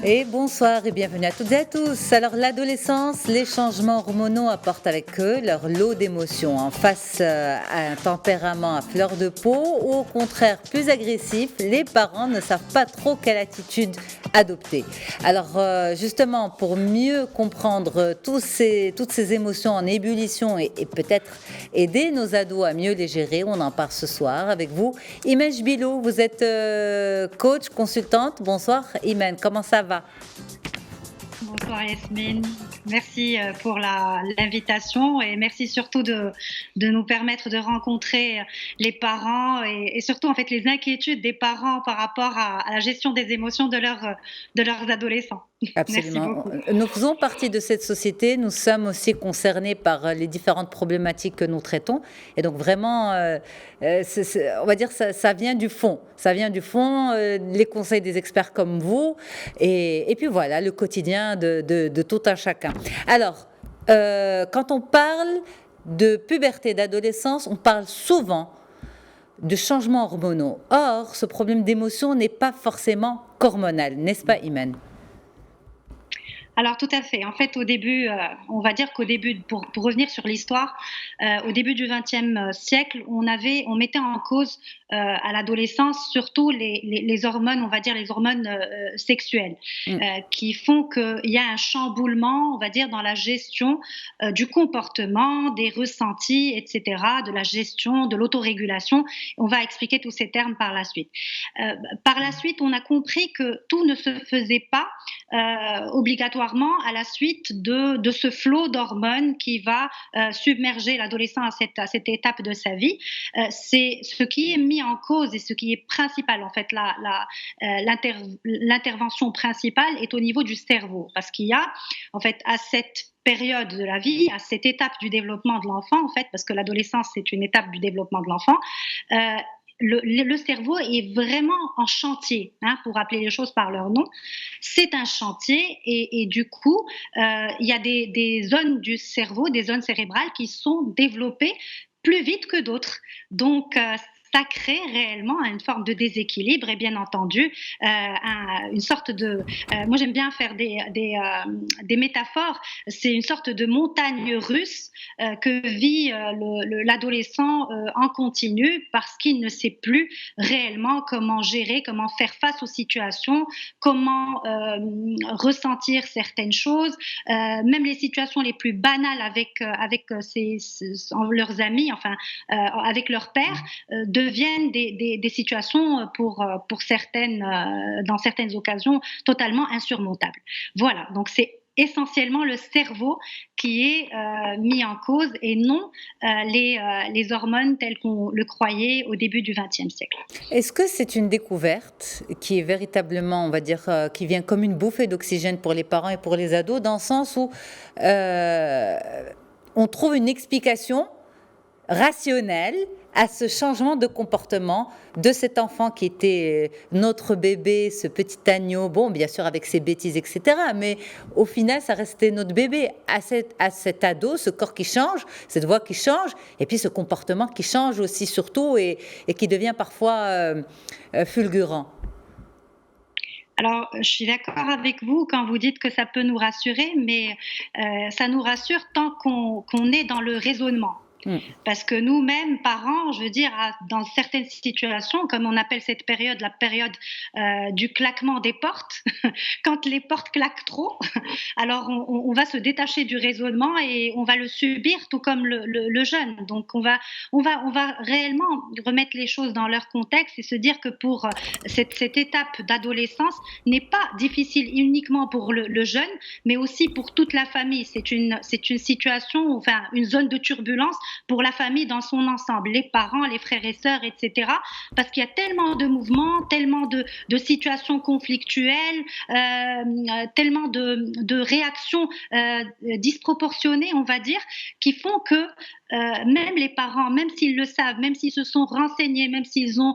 Et bonsoir et bienvenue à toutes et à tous. Alors l'adolescence, les changements hormonaux apportent avec eux leur lot d'émotions. Face à un tempérament à fleur de peau ou au contraire plus agressif, les parents ne savent pas trop quelle attitude adopter. Alors justement, pour mieux comprendre toutes ces émotions en ébullition et peut-être aider nos ados à mieux les gérer, on en parle ce soir avec vous. Imen Bilou, vous êtes coach, consultante. Bonsoir Imen, comment ça va? Bonsoir Yasmine, merci pour l'invitation et merci surtout de nous permettre de rencontrer les parents et surtout en fait les inquiétudes des parents par rapport à la gestion des émotions de leurs adolescents. Merci Absolument. beaucoup. Nous faisons partie de cette société. Nous sommes aussi concernés par les différentes problématiques que nous traitons. Et donc vraiment, on va dire ça vient du fond. Ça vient du fond, les conseils des experts comme vous. Et puis voilà, le quotidien de tout un chacun. Alors, quand on parle de puberté, d'adolescence, on parle souvent de changements hormonaux. Or, ce problème d'émotion n'est pas forcément qu'hormonal, n'est-ce pas, Imen? Alors tout à fait. En fait, au début, on va dire qu'au début, pour revenir sur l'histoire, au début du XXe siècle, on mettait en cause à l'adolescence surtout les hormones, on va dire les hormones sexuelles, Mm. qui font qu'il y a un chamboulement, on va dire, dans la gestion du comportement, des ressentis, etc., de la gestion, de l'autorégulation. On va expliquer tous ces termes par la suite. Par la suite, on a compris que tout ne se faisait pas obligatoirement à la suite de ce flot d'hormones qui va submerger l'adolescent à cette étape de sa vie. C'est ce qui est mis en cause et ce qui est principal, en fait, l'intervention principale est au niveau du cerveau, parce qu'il y a, en fait, à cette période de la vie, à cette étape du développement de l'enfant, en fait, parce que l'adolescence, c'est une étape du développement de l'enfant, euh, le cerveau est vraiment en chantier, hein, pour appeler les choses par leur nom. C'est un chantier et du coup, il y a des zones du cerveau, des zones cérébrales qui sont développées plus vite que d'autres. Donc, ça crée réellement une forme de déséquilibre et bien entendu une sorte de... moi j'aime bien faire des métaphores, c'est une sorte de montagne russe que vit l'adolescent en continu parce qu'il ne sait plus réellement comment gérer, comment faire face aux situations, comment ressentir certaines choses, même les situations les plus banales avec leurs amis, enfin avec leur père, deviennent des situations pour certaines, dans certaines occasions, totalement insurmontables. Voilà, donc c'est essentiellement le cerveau qui est mis en cause et non les hormones telles qu'on le croyait au début du XXe siècle. Est-ce que c'est une découverte qui est véritablement, on va dire, qui vient comme une bouffée d'oxygène pour les parents et pour les ados, dans le sens où euh, on trouve une explication rationnelle à ce changement de comportement de cet enfant qui était notre bébé, ce petit agneau, bon, bien sûr avec ses bêtises, etc. Mais au final, ça restait notre bébé. À cet ado, ce corps qui change, cette voix qui change, et puis ce comportement qui change aussi surtout et qui devient parfois fulgurant. Alors, je suis d'accord avec vous quand vous dites que ça peut nous rassurer, mais ça nous rassure tant qu'on est dans le raisonnement. Mm. Parce que nous-mêmes, parents, je veux dire, dans certaines situations, comme on appelle cette période la période du claquement des portes, quand les portes claquent trop, alors on va se détacher du raisonnement et on va le subir, tout comme le jeune. Donc on va réellement remettre les choses dans leur contexte et se dire que pour cette étape d'adolescence n'est pas difficile uniquement pour le jeune, mais aussi pour toute la famille. C'est une situation, enfin une zone de turbulence pour la famille dans son ensemble, les parents, les frères et sœurs, etc. Parce qu'il y a tellement de mouvements, tellement de situations conflictuelles, tellement de réactions disproportionnées, on va dire, qui font que même les parents, même s'ils le savent, même s'ils se sont renseignés, même s'ils ont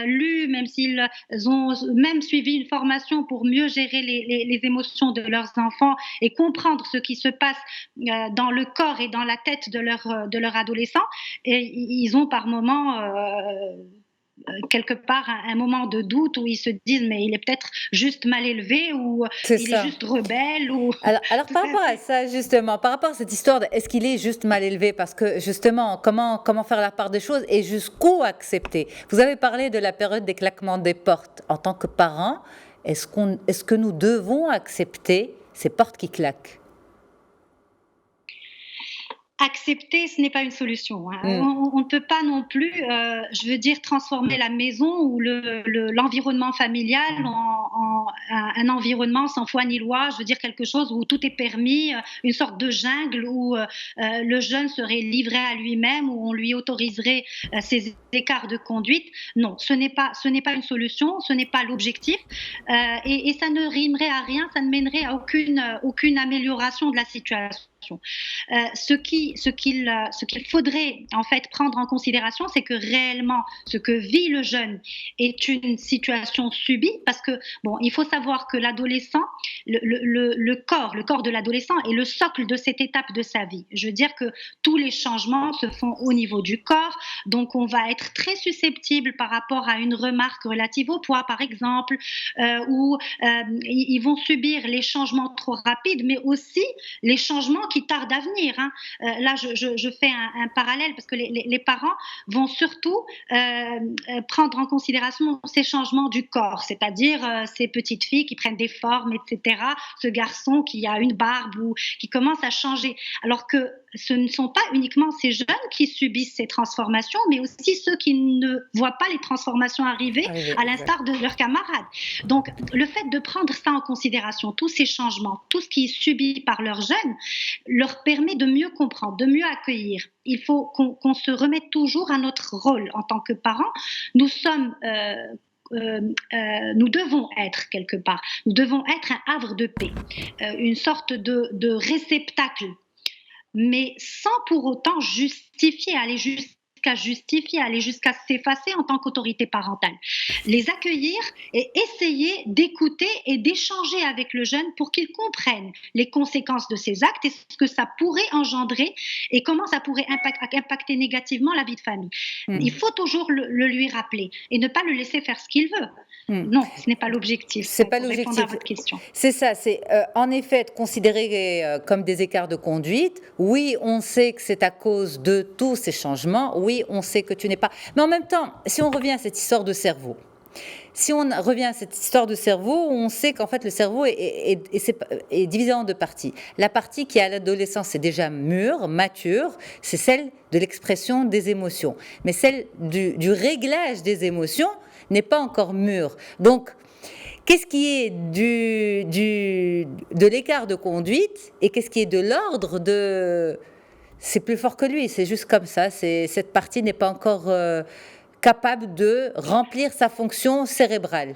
lu, même s'ils ont même suivi une formation pour mieux gérer les émotions de leurs enfants et comprendre ce qui se passe dans le corps et dans la tête de leur adolescent, et ils ont par moments quelque part un moment de doute où ils se disent mais il est peut-être juste mal élevé ou C'est il est ça. juste rebelle ou Alors, tout par à rapport à fait. ça, justement, par rapport à cette histoire, est-ce qu'il est juste mal élevé? Parce que, justement, comment faire la part des choses et jusqu'où accepter? Vous avez parlé de la période des claquements des portes. En tant que parents, est-ce que nous devons accepter ces portes qui claquent? Accepter, ce n'est pas une solution, hein. Hmm. On ne peut pas non plus, je veux dire, transformer la maison ou l'environnement familial en un environnement sans foi ni loi. Je veux dire quelque chose où tout est permis, une sorte de jungle où le jeune serait livré à lui-même, où on lui autoriserait ces écarts de conduite. Non, ce n'est pas une solution, ce n'est pas l'objectif, et ça ne rimerait à rien, ça ne mènerait à aucune amélioration de la situation. Ce qu'il faudrait en fait prendre en considération, c'est que réellement ce que vit le jeune est une situation subie, parce que bon, il faut savoir que l'adolescent, le corps de l'adolescent est le socle de cette étape de sa vie. Je veux dire que tous les changements se font au niveau du corps, donc on va être très susceptible par rapport à une remarque relative au poids, par exemple, où ils vont subir les changements trop rapides, mais aussi les changements qui tardent à venir, hein. Là, je fais un parallèle parce que les parents vont surtout prendre en considération ces changements du corps, c'est-à-dire ces petites filles qui prennent des formes, etc. Ce garçon qui a une barbe ou qui commence à changer. Alors que ce ne sont pas uniquement ces jeunes qui subissent ces transformations, mais aussi ceux qui ne voient pas les transformations arriver, Arrivé, à exact. l'instar de leurs camarades. Donc, le fait de prendre ça en considération, tous ces changements, tout ce qui est subi par leurs jeunes, leur permet de mieux comprendre, de mieux accueillir. Il faut qu'on se remette toujours à notre rôle en tant que parents. Nous sommes nous devons être quelque part, nous devons être un havre de paix, une sorte de réceptacle, mais sans pour autant justifier, aller jusqu'à s'effacer en tant qu'autorité parentale. Les accueillir et essayer d'écouter et d'échanger avec le jeune pour qu'il comprenne les conséquences de ses actes et ce que ça pourrait engendrer et comment ça pourrait impacter négativement la vie de famille. Il Hmm. faut toujours le lui rappeler et ne pas le laisser faire ce qu'il veut. Hmm. Non, ce n'est pas l'objectif, C'est pas pour répondre à l'objectif. votre question. C'est ça, c'est en effet être considéré comme des écarts de conduite. Oui, on sait que c'est à cause de tous ces changements. Oui, on sait que tu n'es pas. Mais en même temps, si on revient à cette histoire de cerveau, si on revient à cette histoire de cerveau, on sait qu'en fait le cerveau est divisé en deux parties. La partie qui à l'adolescence est déjà mûre, mature, c'est celle de l'expression des émotions. Mais celle du réglage des émotions n'est pas encore mûre. Donc, qu'est-ce qui est de l'écart de conduite et qu'est-ce qui est de l'ordre de... C'est plus fort que lui, c'est juste comme ça. Cette partie n'est pas encore capable de remplir sa fonction cérébrale.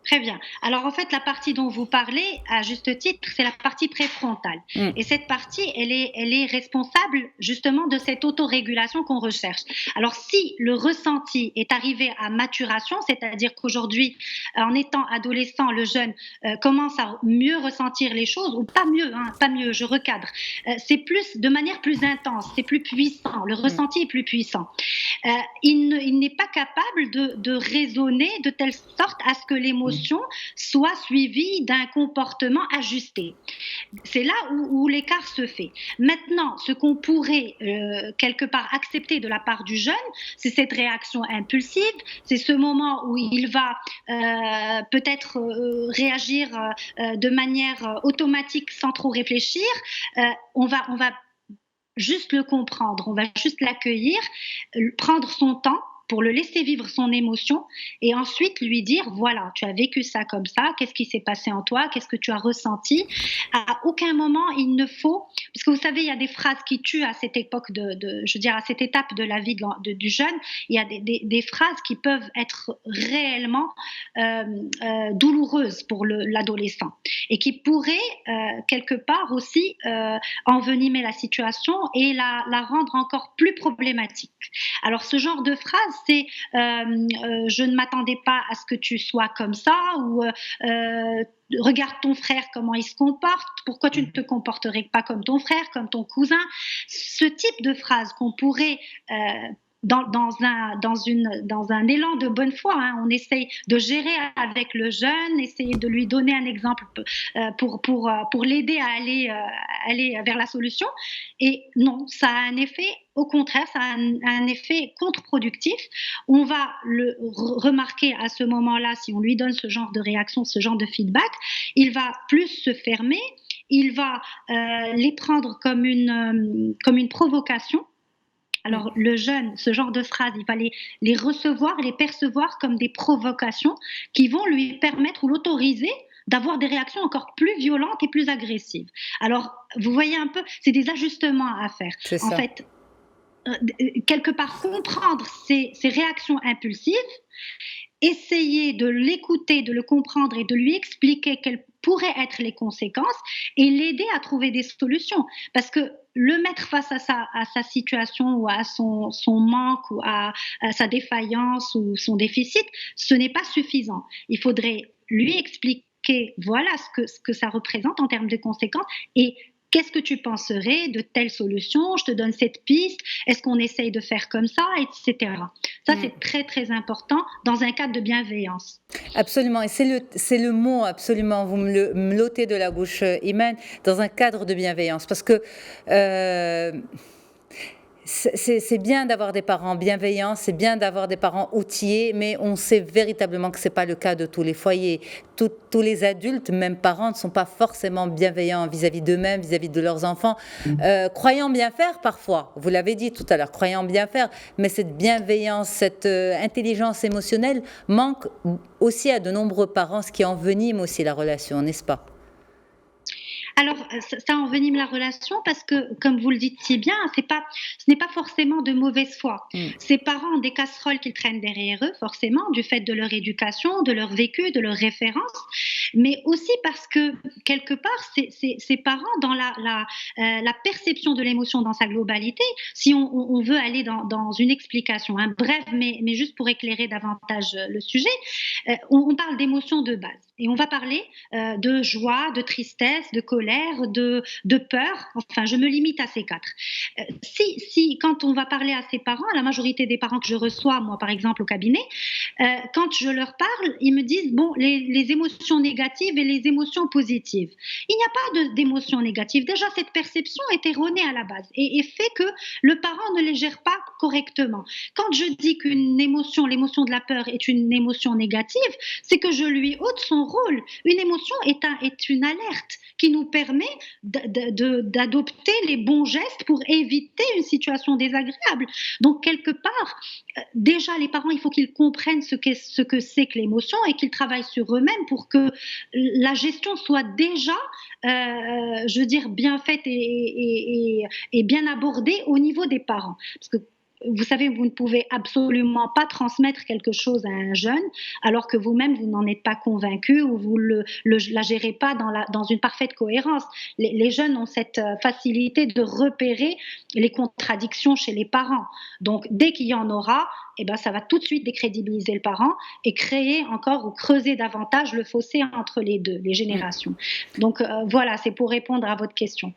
Très bien. Alors en fait, la partie dont vous parlez, à juste titre, c'est la partie préfrontale. Mm. Et cette partie, elle est responsable justement de cette autorégulation qu'on recherche. Alors si le ressenti est arrivé à maturation, c'est-à-dire qu'aujourd'hui, en étant adolescent, le jeune commence à mieux ressentir les choses, ou pas mieux, hein, pas mieux, je recadre. C'est plus de manière plus intense, c'est plus puissant. Le Mm. ressenti est plus puissant. Il n'est pas capable de raisonner de telle sorte à ce que l'émotion soit suivie d'un comportement ajusté. C'est là où l'écart se fait. Maintenant, ce qu'on pourrait quelque part accepter de la part du jeune, c'est cette réaction impulsive, c'est ce moment où il va peut-être réagir de manière automatique sans trop réfléchir. On va juste le comprendre, on va juste l'accueillir, prendre son temps pour le laisser vivre son émotion et ensuite lui dire voilà, tu as vécu ça comme ça, qu'est-ce qui s'est passé en toi, qu'est-ce que tu as ressenti. À aucun moment il ne faut, parce que vous savez, il y a des phrases qui tuent à cette époque je veux dire à cette étape de la vie du jeune, il y a des phrases qui peuvent être réellement douloureuses pour l'adolescent et qui pourraient quelque part aussi envenimer la situation et la rendre encore plus problématique. Alors ce genre de phrase, c'est je ne m'attendais pas à ce que tu sois comme ça, ou regarde ton frère comment il se comporte, pourquoi tu ne te comporterais pas comme ton frère, comme ton cousin. Ce type de phrase qu'on pourrait dans un élan de bonne foi. On essaye de gérer avec le jeune, essayer de lui donner un exemple pour l'aider à aller vers la solution. Et non, ça a un effet, au contraire, ça a un effet contre-productif. On va le remarquer à ce moment-là, si on lui donne ce genre de réaction, ce genre de feedback, il va plus se fermer, il va les prendre comme une provocation. Alors, le jeune, ce genre de phrases, il va les recevoir, les percevoir comme des provocations qui vont lui permettre ou l'autoriser d'avoir des réactions encore plus violentes et plus agressives. Alors, vous voyez un peu, c'est des ajustements à faire. C'est ça. En fait, quelque part, comprendre ces réactions impulsives, essayer de l'écouter, de le comprendre et de lui expliquer quelles pourraient être les conséquences et l'aider à trouver des solutions. Parce que le mettre face à sa situation ou à son manque ou à sa défaillance ou son déficit, ce n'est pas suffisant. Il faudrait lui expliquer voilà ce que ça représente en termes de conséquences et qu'est-ce que tu penserais de telle solution? Je te donne cette piste. Est-ce qu'on essaye de faire comme ça, etc. Ça, c'est très, très important dans un cadre de bienveillance. Absolument. Et c'est le mot, absolument. Vous me l'ôtez de la bouche, Iman, dans un cadre de bienveillance. Parce que c'est bien d'avoir des parents bienveillants, c'est bien d'avoir des parents outillés, mais on sait véritablement que ce n'est pas le cas de tous les foyers. Tous les adultes, même parents, ne sont pas forcément bienveillants vis-à-vis d'eux-mêmes, vis-à-vis de leurs enfants, croyant bien faire parfois, vous l'avez dit tout à l'heure, croyant bien faire, mais cette bienveillance, cette intelligence émotionnelle manque aussi à de nombreux parents, ce qui envenime aussi la relation, n'est-ce pas? Alors, ça envenime la relation parce que, comme vous le dites si bien, ce n'est pas forcément de mauvaise foi. Ces parents ont des casseroles qu'ils traînent derrière eux, forcément, du fait de leur éducation, de leur vécu, de leur référence, mais aussi parce que, quelque part, ces parents, dans la perception de l'émotion dans sa globalité, si on veut aller dans une explication, bref, mais juste pour éclairer davantage le sujet, on parle d'émotions de base. Et on va parler de joie, de tristesse, de colère, de peur. Enfin, je me limite à ces quatre. Si, quand on va parler à ses parents, à la majorité des parents que je reçois, moi par exemple au cabinet, quand je leur parle, ils me disent, bon, les émotions négatives et les émotions positives. Il n'y a pas d'émotions négatives. Déjà, cette perception est erronée à la base et fait que le parent ne les gère pas correctement. Quand je dis qu'une émotion, l'émotion de la peur est une émotion négative, c'est que je lui ôte son rôle. Une émotion est une alerte qui nous permet d'adopter les bons gestes pour éviter une situation désagréable. Donc, quelque part, déjà, les parents, il faut qu'ils comprennent ce que c'est que l'émotion et qu'ils travaillent sur eux-mêmes pour que la gestion soit déjà, je veux dire, bien faite et bien abordée au niveau des parents. Parce que vous savez, vous ne pouvez absolument pas transmettre quelque chose à un jeune alors que vous-même, vous n'en êtes pas convaincu ou vous la gérez pas dans une parfaite cohérence. Les jeunes ont cette facilité de repérer les contradictions chez les parents. Donc, dès qu'il y en aura, eh ben, ça va tout de suite décrédibiliser le parent et créer encore ou creuser davantage le fossé entre les deux, les générations. Donc, voilà, c'est pour répondre à votre question.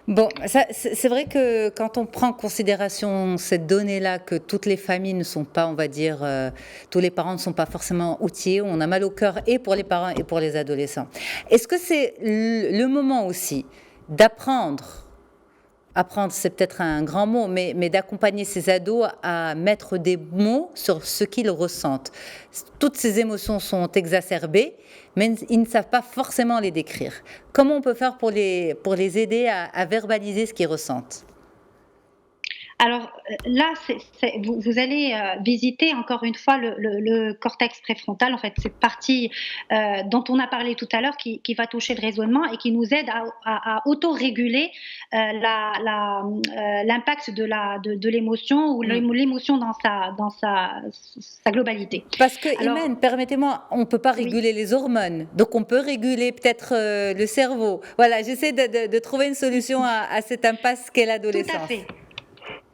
Bon, c'est vrai que quand on prend en considération cette donnée-là, que toutes les familles ne sont pas, on va dire, tous les parents ne sont pas forcément outillés, on a mal au cœur et pour les parents et pour les adolescents. Est-ce que c'est le moment aussi d'apprendre, c'est peut-être un grand mot, mais d'accompagner ces ados à mettre des mots sur ce qu'ils ressentent. Toutes ces émotions sont exacerbées, mais ils ne savent pas forcément les décrire. Comment on peut faire pour les aider à verbaliser ce qu'ils ressentent ? Alors là, vous allez visiter encore une fois le cortex préfrontal, en fait, cette partie dont on a parlé tout à l'heure qui va toucher le raisonnement et qui nous aide à auto-réguler l'impact de l'émotion ou l'émotion dans sa globalité. Parce que, Iman, permettez-moi, on ne peut pas réguler les hormones, donc on peut réguler peut-être le cerveau. Voilà, j'essaie de trouver une solution à cette impasse qu'est l'adolescence. Tout à fait.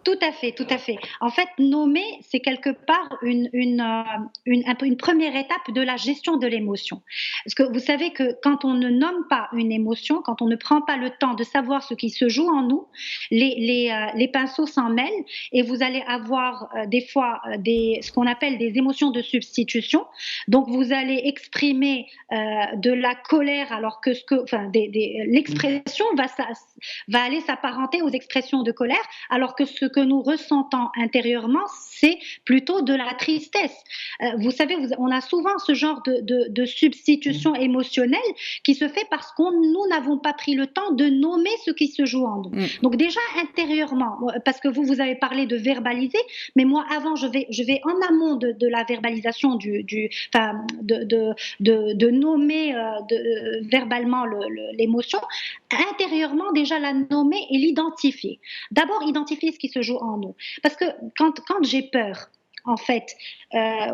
Tout à fait, tout à fait. En fait, nommer, c'est quelque part un peu une première étape de la gestion de l'émotion. Parce que vous savez que quand on ne nomme pas une émotion, quand on ne prend pas le temps de savoir ce qui se joue en nous, les pinceaux s'en mêlent et vous allez avoir des fois ce qu'on appelle des émotions de substitution. Donc, vous allez exprimer de la colère alors que l'expression va aller s'apparenter aux expressions de colère, alors que ce que nous ressentons intérieurement, c'est plutôt de la tristesse. Vous savez, on a souvent ce genre de substitution émotionnelle qui se fait parce que nous n'avons pas pris le temps de nommer ce qui se joue en nous. Donc déjà intérieurement, parce que vous avez parlé de verbaliser, mais moi avant, je vais en amont de la verbalisation de nommer verbalement l'émotion, intérieurement déjà la nommer et l'identifier. D'abord identifier ce qui se joue en nous, parce que quand j'ai peur, en fait,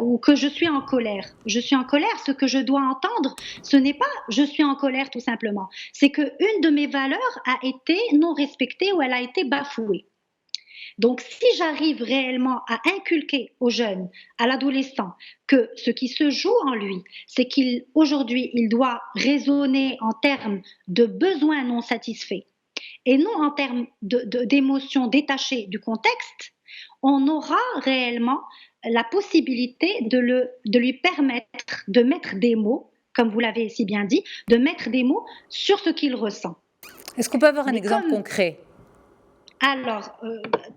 ou que je suis en colère. Je suis en colère, ce que je dois entendre, ce n'est pas je suis en colère tout simplement, c'est qu'une de mes valeurs a été non respectée ou elle a été bafouée. Donc, si j'arrive réellement à inculquer aux jeunes, à l'adolescent, que ce qui se joue en lui, c'est qu'aujourd'hui, il doit raisonner en termes de besoins non satisfaits et non en termes d'émotions détachées du contexte, on aura réellement la possibilité de lui permettre de mettre des mots, comme vous l'avez si bien dit, de mettre des mots sur ce qu'il ressent. Est-ce qu'on peut avoir un exemple concret ? Alors,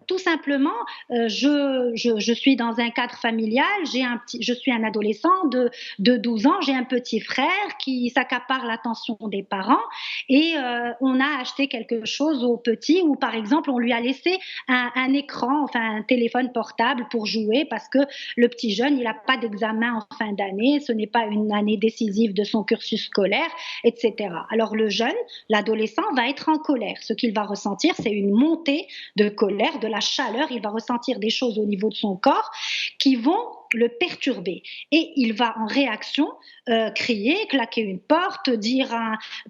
tout simplement, je suis dans un cadre familial, je suis un adolescent de 12 ans, j'ai un petit frère qui s'accapare l'attention des parents et on a acheté quelque chose au petit ou par exemple on lui a laissé un écran, enfin un téléphone portable pour jouer parce que le petit jeune, il n'a pas d'examen en fin d'année, ce n'est pas une année décisive de son cursus scolaire, etc. Alors le jeune, l'adolescent va être en colère. Ce qu'il va ressentir, c'est une montée de colère, de la chaleur, il va ressentir des choses au niveau de son corps qui vont le perturber et il va en réaction crier, claquer une porte,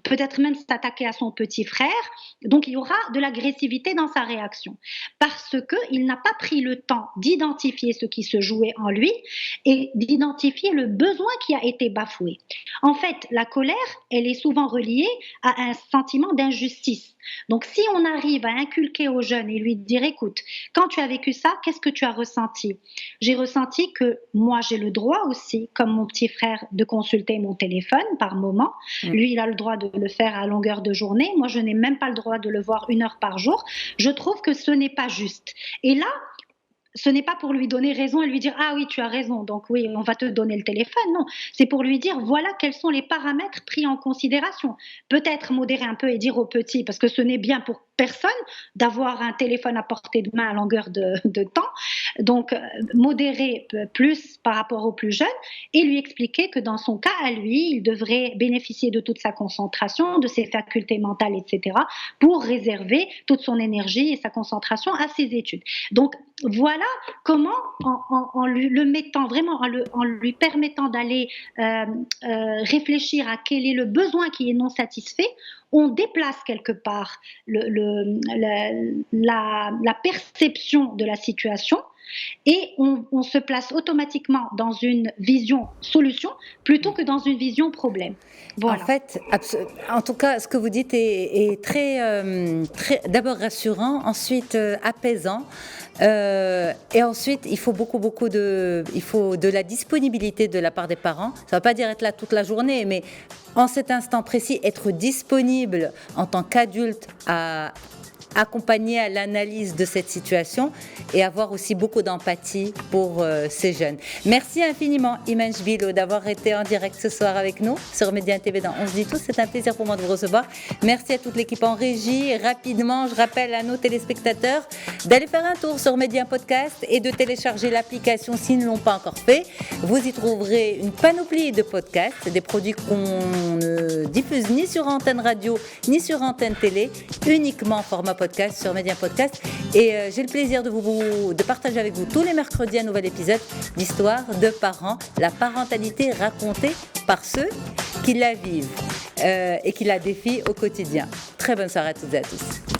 peut-être même s'attaquer à son petit frère. Donc il y aura de l'agressivité dans sa réaction parce qu'il n'a pas pris le temps d'identifier ce qui se jouait en lui et d'identifier le besoin qui a été bafoué. En fait, la colère, elle est souvent reliée à un sentiment d'injustice. Donc si on arrive à inculquer aux jeunes et lui dire écoute, quand tu as vécu ça, qu'est-ce que tu as ressenti ? J'ai ressenti que moi j'ai le droit aussi, comme mon petit frère, de consulter mon téléphone par moment. Lui, il a le droit de le faire à longueur de journée. Moi, je n'ai même pas le droit de le voir 1 heure par jour. Je trouve que ce n'est pas juste. Et là, ce n'est pas pour lui donner raison et lui dire ah oui tu as raison donc oui on va te donner le téléphone, non, c'est pour lui dire voilà quels sont les paramètres pris en considération, peut-être modérer un peu et dire aux petits parce que ce n'est bien pour personne d'avoir un téléphone à portée de main à longueur de temps, donc modérer plus par rapport aux plus jeunes et lui expliquer que dans son cas à lui il devrait bénéficier de toute sa concentration, de ses facultés mentales, etc. pour réserver toute son énergie et sa concentration à ses études. Donc voilà comment, en le mettant vraiment, en lui permettant d'aller réfléchir à quel est le besoin qui est non satisfait, on déplace quelque part la perception de la situation et on se place automatiquement dans une vision solution plutôt que dans une vision problème. Voilà. En fait, en tout cas, ce que vous dites est très, très d'abord rassurant, ensuite apaisant. Et ensuite, il faut il faut de la disponibilité de la part des parents. Ça ne va pas dire être là toute la journée, mais en cet instant précis, être disponible en tant qu'adulte à accompagner à l'analyse de cette situation et avoir aussi beaucoup d'empathie pour ces jeunes. Merci infiniment Imen Chbilo d'avoir été en direct ce soir avec nous sur Média TV dans On se dit tous. C'est un plaisir pour moi de vous recevoir. Merci à toute l'équipe en régie. Rapidement, je rappelle à nos téléspectateurs d'aller faire un tour sur Média Podcast et de télécharger l'application s'ils ne l'ont pas encore fait. Vous y trouverez une panoplie de podcasts, des produits qu'on ne diffuse ni sur antenne radio ni sur antenne télé, uniquement en format podcast sur Média Podcast. Et j'ai le plaisir de partager avec vous tous les mercredis un nouvel épisode d'Histoire de parents, la parentalité racontée par ceux qui la vivent et qui la défient au quotidien. Très bonne soirée à toutes et à tous.